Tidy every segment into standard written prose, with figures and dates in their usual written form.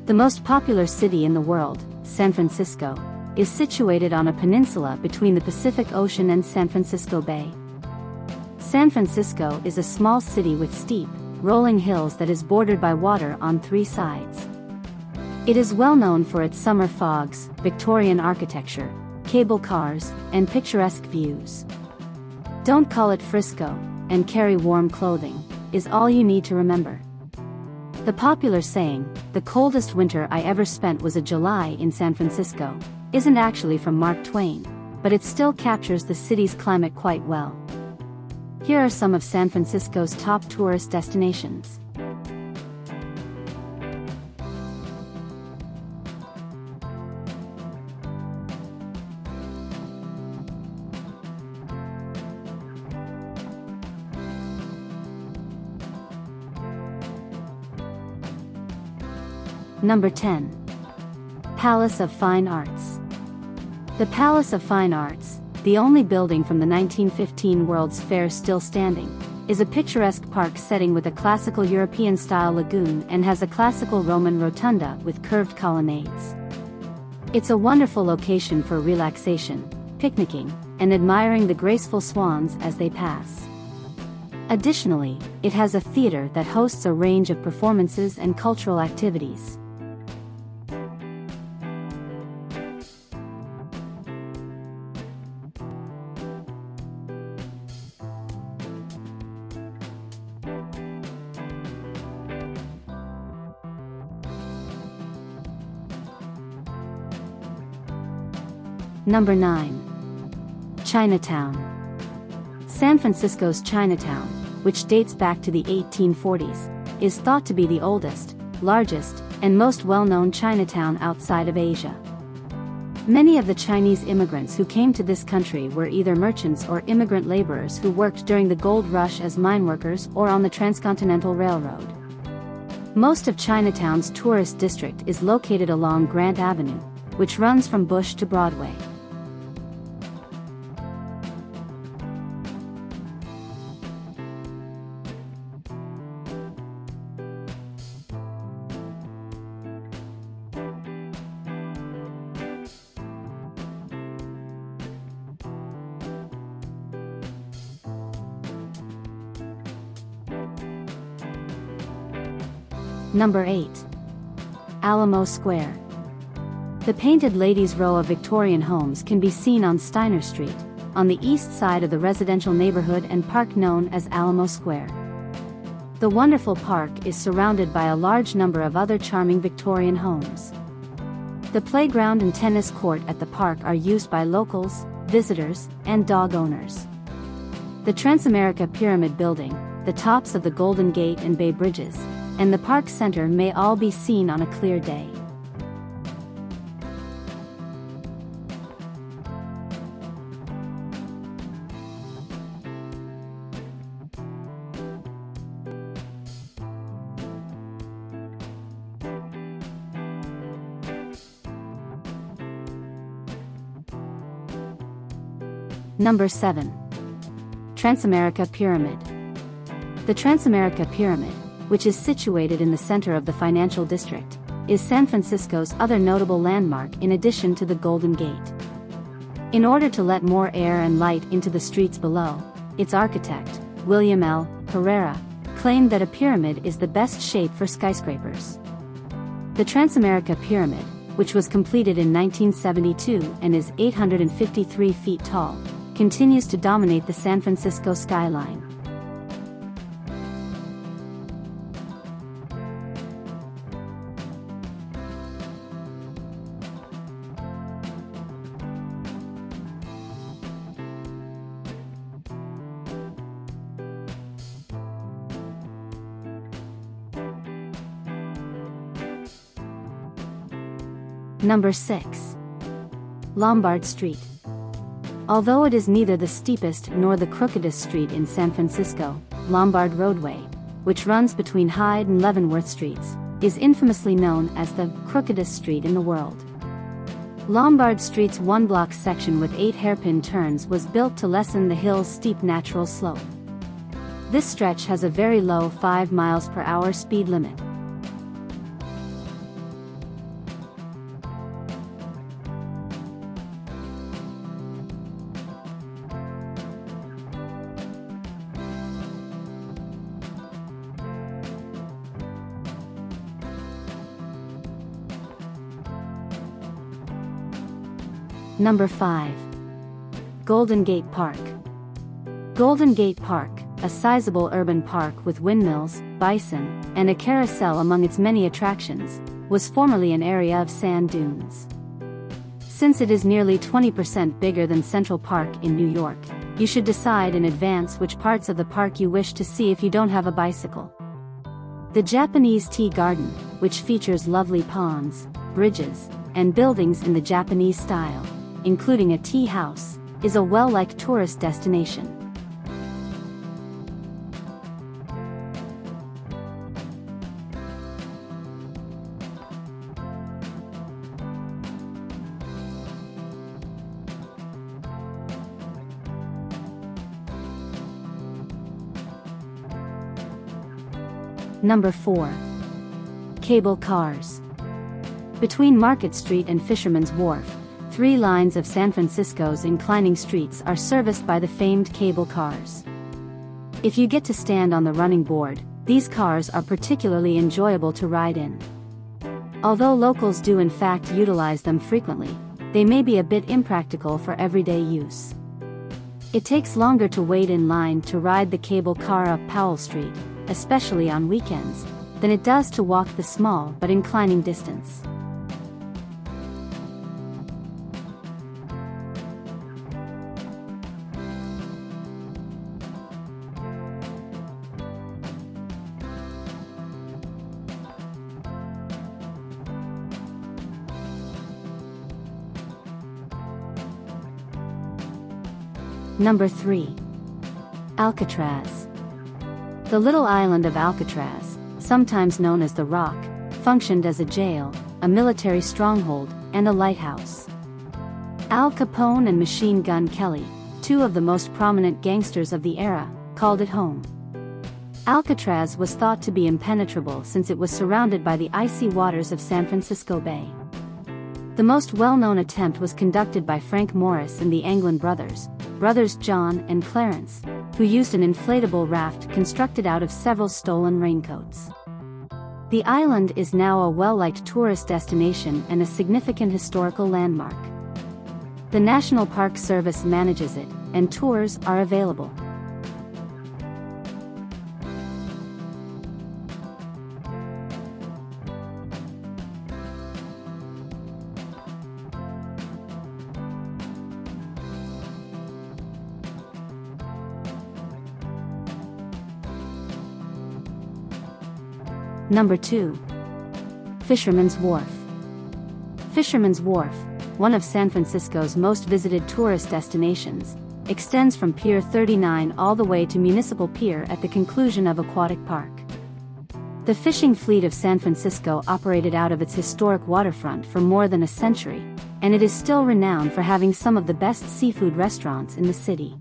The most popular city in the world, San Francisco, is situated on a peninsula between the Pacific Ocean and San Francisco Bay. San Francisco is a small city with steep, rolling hills that is bordered by water on three sides. It is well known for its summer fogs, Victorian architecture, cable cars, and picturesque views. Don't call it Frisco, and carry warm clothing, is all you need to remember. The popular saying, "The coldest winter I ever spent was a July in San Francisco," isn't actually from Mark Twain, but it still captures the city's climate quite well. Here are some of San Francisco's top tourist destinations. Number 10. Palace of Fine Arts. The Palace of Fine Arts, the only building from the 1915 World's Fair still standing, is a picturesque park setting with a classical European-style lagoon and has a classical Roman rotunda with curved colonnades. It's a wonderful location for relaxation, picnicking, and admiring the graceful swans as they pass. Additionally, it has a theater that hosts a range of performances and cultural activities. Number 9. Chinatown. San Francisco's Chinatown, which dates back to the 1840s, is thought to be the oldest, largest, and most well-known Chinatown outside of Asia. Many of the Chinese immigrants who came to this country were either merchants or immigrant laborers who worked during the gold rush as mine workers or on the Transcontinental Railroad. Most of Chinatown's tourist district is located along Grant Avenue, which runs from Bush to Broadway. Number 8. Alamo Square. The Painted Ladies row of Victorian homes can be seen on Steiner Street, on the east side of the residential neighborhood and park known as Alamo Square. The wonderful park is surrounded by a large number of other charming Victorian homes. The playground and tennis court at the park are used by locals, visitors, and dog owners. The Transamerica Pyramid building, the tops of the Golden Gate and Bay Bridges, and the park center may all be seen on a clear day. Number 7. Transamerica Pyramid. The Transamerica Pyramid, which is situated in the center of the financial district, is San Francisco's other notable landmark in addition to the Golden Gate. In order to let more air and light into the streets below, its architect, William L. Herrera, claimed that a pyramid is the best shape for skyscrapers. The Transamerica Pyramid, which was completed in 1972 and is 853 feet tall, continues to dominate the San Francisco skyline. Number 6. Lombard Street. Although it is neither the steepest nor the crookedest street in San Francisco, Lombard Roadway, which runs between Hyde and Leavenworth Streets, is infamously known as the crookedest street in the world. Lombard Street's one-block section with 8 hairpin turns was built to lessen the hill's steep natural slope. This stretch has a very low 5 miles per hour speed limit. Number 5. Golden Gate Park. Golden Gate Park, a sizable urban park with windmills, bison, and a carousel among its many attractions, was formerly an area of sand dunes. Since it is nearly 20% bigger than Central Park in New York, you should decide in advance which parts of the park you wish to see if you don't have a bicycle. The Japanese Tea Garden, which features lovely ponds, bridges, and buildings in the Japanese style, including a tea house, is a well-liked tourist destination. Number 4. Cable cars. Between Market Street and Fisherman's Wharf, 3 lines of San Francisco's inclining streets are serviced by the famed cable cars. If you get to stand on the running board, these cars are particularly enjoyable to ride in. Although locals do in fact utilize them frequently, they may be a bit impractical for everyday use. It takes longer to wait in line to ride the cable car up Powell Street, especially on weekends, than it does to walk the small but inclining distance. Number 3. Alcatraz. The little island of Alcatraz, sometimes known as the Rock, functioned as a jail, a military stronghold, and a lighthouse. Al Capone and Machine Gun Kelly, 2 of the most prominent gangsters of the era, called it home. Alcatraz was thought to be impenetrable since it was surrounded by the icy waters of San Francisco Bay. The most well-known attempt was conducted by Frank Morris and the Anglin brothers, brothers John and Clarence, who used an inflatable raft constructed out of several stolen raincoats. The island is now a well-liked tourist destination and a significant historical landmark. The National Park Service manages it, and tours are available. Number 2. Fisherman's Wharf. Fisherman's Wharf, one of San Francisco's most visited tourist destinations, extends from Pier 39 all the way to Municipal Pier at the conclusion of Aquatic Park. The fishing fleet of San Francisco operated out of its historic waterfront for more than a century, and it is still renowned for having some of the best seafood restaurants in the city.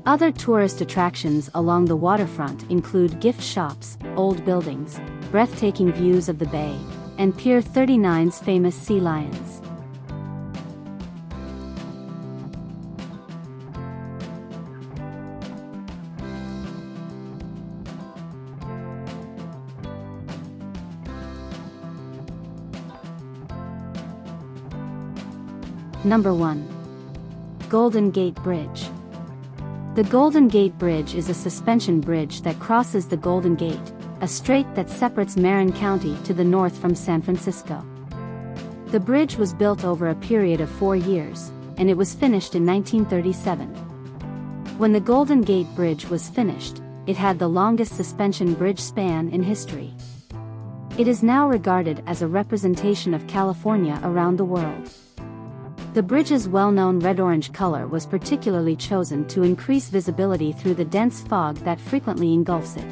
Other tourist attractions along the waterfront include gift shops, old buildings, breathtaking views of the bay, and Pier 39's famous sea lions. Number 1. Golden Gate Bridge. The Golden Gate Bridge is a suspension bridge that crosses the Golden Gate, a strait that separates Marin County to the north from San Francisco. The bridge was built over a period of 4 years, and it was finished in 1937. When the Golden Gate Bridge was finished, it had the longest suspension bridge span in history. It is now regarded as a representation of California around the world. The bridge's well-known red-orange color was particularly chosen to increase visibility through the dense fog that frequently engulfs it.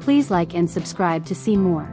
Please like and subscribe to see more.